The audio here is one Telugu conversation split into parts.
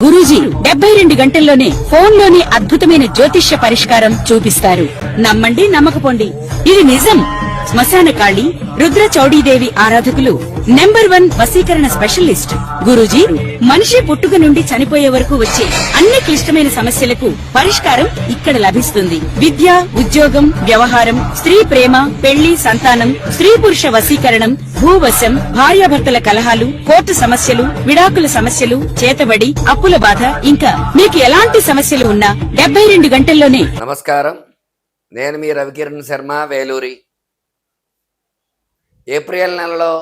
గురూజీ 72 గంటల్లోనే ఫోన్లోని అద్భుతమైన జ్యోతిష్య పరిష్కారం చూపిస్తారు. నమ్మండి, నమ్మకపోండి, ఇది నిజం. శ్మశాన కాళి రుద్ర చౌడీదేవి ఆరాధకులు నంబర్ 1 వశీకరణ స్పెషలిస్ట్ గురూజీ. మనిషి పుట్టుక నుండి చనిపోయే వరకు వచ్చే అన్ని క్లిష్టమైన సమస్యలకు పరిష్కారం ఇక్కడ లభిస్తుంది. విద్య, ఉద్యోగం, వ్యవహారం, స్త్రీ ప్రేమ, పెళ్లి, సంతానం, స్త్రీ పురుష వశీకరణం, భూవశం, భార్యాభర్తల కలహాలు, కోర్టు సమస్యలు, విడాకుల సమస్యలు, చేతబడి, అప్పుల బాధ, ఇంకా మీకు ఎలాంటి సమస్యలు ఉన్నా 72 గంటల్లోనే. నమస్కారం, నేను మీ రవికిరణ్ శర్మ, వేలూరి. ఏప్రిల్ నెలలో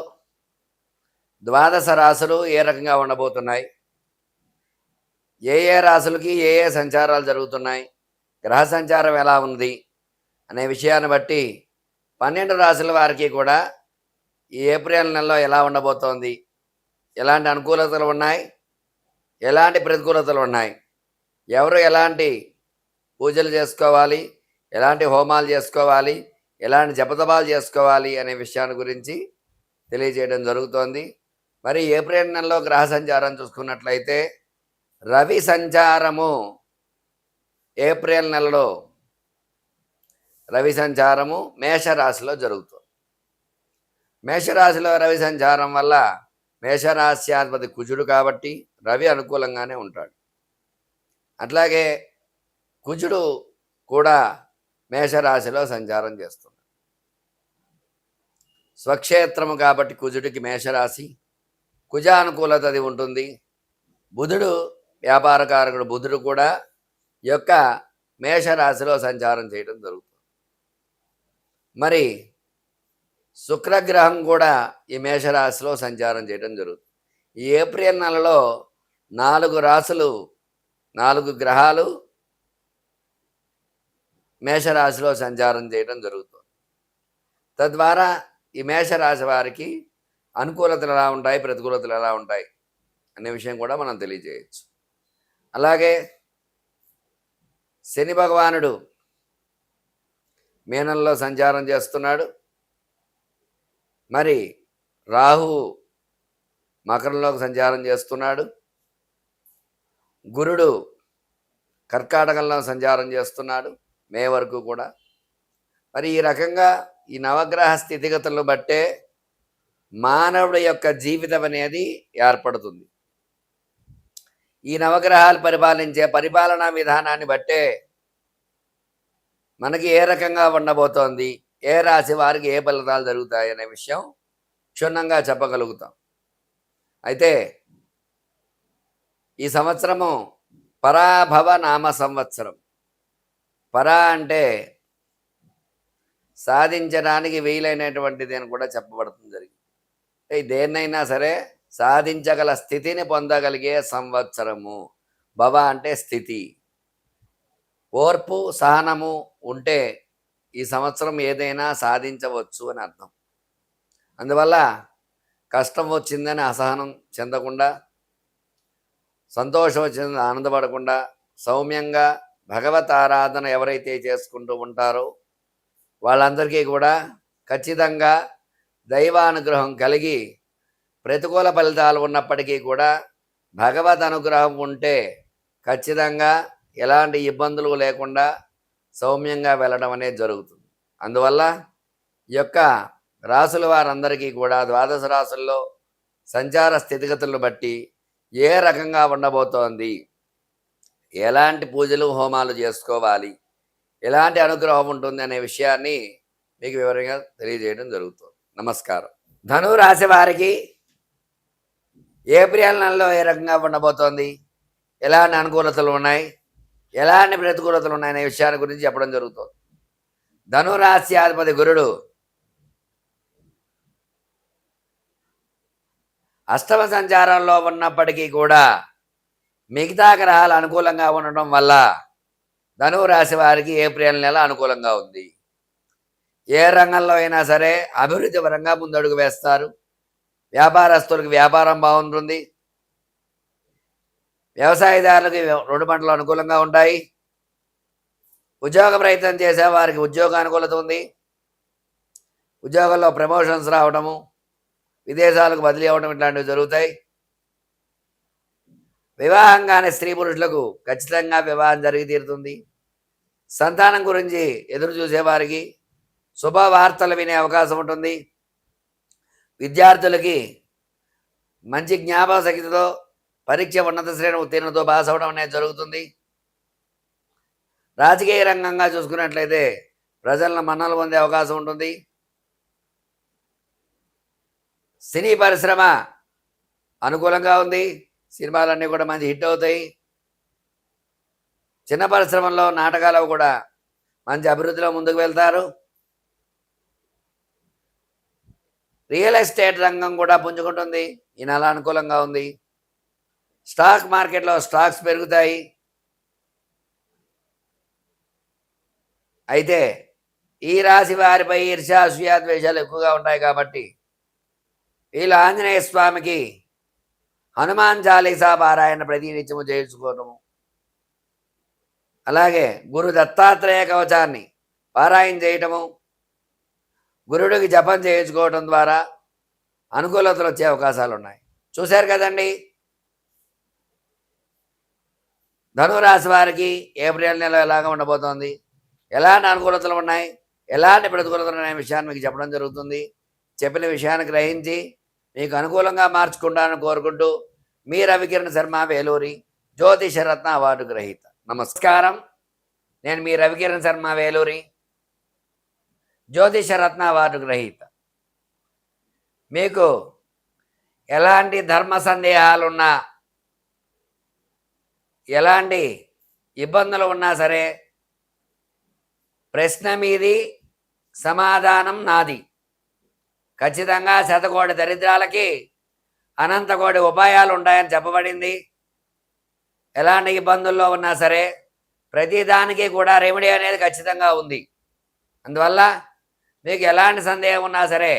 ద్వాదశ రాశులు ఏ రకంగా ఉండబోతున్నాయి, ఏ రాశులకి ఏ సంచారాలు జరుగుతున్నాయి, గ్రహ సంచారం ఎలా ఉంది అనే విషయాన్ని బట్టి 12 రాశుల వారికి కూడా ఈ ఏప్రిల్ నెలలో ఎలా ఉండబోతోంది, ఎలాంటి అనుకూలతలు ఉన్నాయి, ఎలాంటి ప్రతికూలతలు ఉన్నాయి, ఎవరు ఎలాంటి పూజలు చేసుకోవాలి, ఎలాంటి హోమాలు చేసుకోవాలి, ఎలాంటి జపతపాలు చేసుకోవాలి అనే విషయాన్ని గురించి తెలియజేయడం జరుగుతోంది. మరి ఏప్రిల్ నెలలో గ్రహ సంచారం చూసుకున్నట్లయితే రవి సంచారము ఏప్రిల్ నెలలో రవి సంచారము మేషరాశిలో జరుగుతుంది. మేషరాశిలో రవి సంచారం వల్ల మేషరాశ్యాధిపతి కుజుడు కాబట్టి రవి అనుకూలంగానే ఉంటాడు. అట్లాగే కుజుడు కూడా మేషరాశిలో సంచారం చేస్తున్నాడు. స్వక్షేత్రము కాబట్టి కుజుడికి మేషరాశి, కుజానుకూలత అది ఉంటుంది. బుధుడు వ్యాపారకారకుడు బుధుడు కూడా ఈ యొక్క మేషరాశిలో సంచారం చేయడం జరుగుతుంది. మరి శుక్రగ్రహం కూడా ఈ మేషరాశిలో సంచారం చేయడం జరుగుతుంది. ఈ ఏప్రిల్ నెలలో 4 రాశులు, 4 గ్రహాలు మేషరాశిలో సంచారం చేయడం జరుగుతుంది. తద్వారా ఈ మేషరాశి వారికి అనుకూలతలు ఎలా ఉంటాయి, ప్రతికూలతలు ఎలా ఉంటాయి అనే విషయం కూడా మనం తెలియజేయచ్చు. అలాగే శని భగవానుడు మీనంలో సంచారం చేస్తున్నాడు. మరి రాహు మకరంలోకి సంచారం చేస్తున్నాడు. గురుడు కర్కాటకంలో సంచారం చేస్తున్నాడు మే వరకు కూడా. మరి ఈ రకంగా ఈ నవగ్రహ స్థితిగతులను బట్టే మానవుడి యొక్క జీవితం అనేది ఏర్పడుతుంది. ఈ నవగ్రహాలు పరిపాలించే పరిపాలనా విధానాన్ని బట్టే మనకి ఏ రకంగా ఉండబోతోంది, ఏ రాశి వారికి ఏ ఫలితాలు జరుగుతాయి అనే విషయం క్షుణ్ణంగా చెప్పగలుగుతాం. అయితే ఈ సంవత్సరము పరాభవ నామ సంవత్సరం. పరా అంటే సాధించడానికి వీలైనటువంటిది అని కూడా చెప్పబడుతుంది జరిగింది. అంటే దేన్నైనా సరే సాధించగల స్థితిని పొందగలిగే సంవత్సరము. భవ అంటే స్థితి, ఓర్పు, సహనము ఉంటే ఈ సంవత్సరం ఏదైనా సాధించవచ్చు అని అర్థం. అందువల్ల కష్టం వచ్చిందని అసహనం చెందకుండా, సంతోషం వచ్చిందని ఆనందపడకుండా, సౌమ్యంగా భగవత్ ఆరాధన ఎవరైతే చేసుకుంటూ ఉంటారో వాళ్ళందరికీ కూడా ఖచ్చితంగా దైవానుగ్రహం కలిగి ప్రతికూల ఫలితాలు ఉన్నప్పటికీ కూడా భగవద్ అనుగ్రహం ఉంటే ఖచ్చితంగా ఎలాంటి ఇబ్బందులు లేకుండా సౌమ్యంగా వెళ్ళడం అనేది జరుగుతుంది. అందువల్ల ఈ యొక్క రాసుల వారందరికీ కూడా ద్వాదశ రాసుల్లో సంచార స్థితిగతులను బట్టి ఏ రకంగా ఉండబోతోంది, ఎలాంటి పూజలు హోమాలు చేసుకోవాలి, ఎలాంటి అనుగ్రహం ఉంటుంది అనే విషయాన్ని మీకు వివరంగా తెలియజేయడం జరుగుతుంది. నమస్కారం. ధనురాశి వారికి ఏప్రిల్ నెలలో ఏ రకంగా ఉండబోతోంది, ఎలాంటి అనుకూలతలు ఉన్నాయి, ఎలాంటి ప్రతికూలతలు ఉన్నాయనే విషయాన్ని గురించి చెప్పడం జరుగుతుంది. ధనురాశ్యాధిపతి గురుడు అష్టమ సంచారంలో ఉన్నప్పటికీ కూడా మిగతా గ్రహాలు అనుకూలంగా ఉండడం వల్ల ధనురాశి వారికి ఏప్రిల్ నెల అనుకూలంగా ఉంది. ఏ రంగంలో అయినా సరే అభివృద్ధి పరంగా ముందడుగు వేస్తారు. వ్యాపారస్తులకు వ్యాపారం బాగుంటుంది. వ్యవసాయదారులకి 2 పంటలు అనుకూలంగా ఉంటాయి. ఉద్యోగ ప్రయత్నం చేసే వారికి ఉద్యోగ అనుకూలత ఉంది. ఉద్యోగంలో ప్రమోషన్స్ రావడము, విదేశాలకు బదిలీ అవ్వడం ఇట్లాంటివి జరుగుతాయి. వివాహం కాని స్త్రీ పురుషులకు ఖచ్చితంగా వివాహం జరిగి తీరుతుంది. సంతానం గురించి ఎదురు చూసేవారికి శుభవార్తలు వినే అవకాశం ఉంటుంది. విద్యార్థులకి మంచి జ్ఞాపక శక్తితో పరీక్ష ఉన్నత శ్రేణి ఉత్తీర్ణతో పాస్ అవడం అనేది జరుగుతుంది. రాజకీయ రంగంగా చూసుకున్నట్లయితే ప్రజలను మన్ననలు పొందే అవకాశం ఉంటుంది. సినీ పరిశ్రమ అనుకూలంగా ఉంది. సినిమాలన్నీ కూడా మంచి హిట్ అవుతాయి. చిన్న పరిశ్రమల్లో నాటకాలు కూడా మంచి అభివృద్ధిలో ముందుకు వెళ్తారు. రియల్ ఎస్టేట్ రంగం కూడా పుంజుకుంటుంది. ఈ నెల అనుకూలంగా ఉంది. స్టాక్ మార్కెట్లో స్టాక్స్ పెరుగుతాయి. అయితే ఈ రాశి వారిపై ఈర్ష్య అసూయ ద్వేషాలు ఎక్కువగా ఉంటాయి కాబట్టి వీళ్ళు ఆంజనేయ స్వామికి హనుమాన్ చాలీసా పారాయణ ప్రతినిత్యము చేయించుకోవటము, అలాగే గురు దత్తాత్రేయ కవచాన్ని పారాయణ చేయటము, గురుడికి జపం చేయించుకోవటం ద్వారా అనుకూలతలు వచ్చే అవకాశాలు ఉన్నాయి. చూశారు కదండి, ధనురాశి వారికి ఏప్రిల్ నెల ఎలాగ ఉండబోతోంది, ఎలాంటి అనుకూలతలు ఉన్నాయి, ఎలాంటి ప్రతికూలతలు అనే విషయాన్ని మీకు చెప్పడం జరుగుతుంది. చెప్పిన విషయాన్ని గ్రహించి మీకు అనుకూలంగా మార్చుకుంటానని కోరుకుంటూ మీ రవికిరణ్ శర్మ, వేలూరి, జ్యోతిషరత్న అవార్డు గ్రహీత. నమస్కారం. నేను మీ రవికిరణ్ శర్మ, వేలూరి, జ్యోతిషరత్న అవార్డు గ్రహీత. మీకు ఎలాంటి ధర్మ సందేహాలున్నా, ఎలాంటి ఇబ్బందులు ఉన్నా సరే ప్రశ్న మీది, సమాధానం నాది. ఖచ్చితంగా శతకోటి దరిద్రాలకి అనంతకోటి ఉపాయాలు ఉంటాయని చెప్పబడింది. ఎలాంటి ఇబ్బందుల్లో ఉన్నా సరే ప్రతిదానికి కూడా రెమెడీ అనేది ఖచ్చితంగా ఉంది. అందువల్ల మీకు ఎలాంటి సందేహం ఉన్నా సరే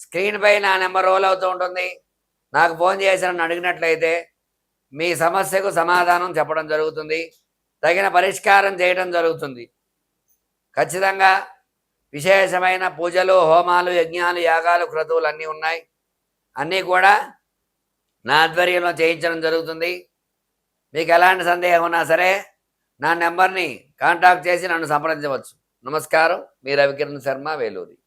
స్క్రీన్పై నా నెంబర్ రోల్ అవుతూ ఉంటుంది. నాకు ఫోన్ చేసి నన్ను అడిగినట్లయితే మీ సమస్యకు సమాధానం చెప్పడం జరుగుతుంది. తగిన పరిష్కారం చేయడం జరుగుతుంది. ఖచ్చితంగా విశేషమైన పూజలు, హోమాలు, యజ్ఞాలు, యాగాలు, క్రతువులు అన్నీ ఉన్నాయి. అన్నీ కూడా నా ఆధ్వర్యంలో చేయించడం జరుగుతుంది. మీకు ఎలాంటి సందేహం ఉన్నా సరే నా నెంబర్ని కాంటాక్ట్ చేసి నన్ను సంప్రదించవచ్చు. నమస్కారం. మీ రవికిరణ్ శర్మ, వేలూరి.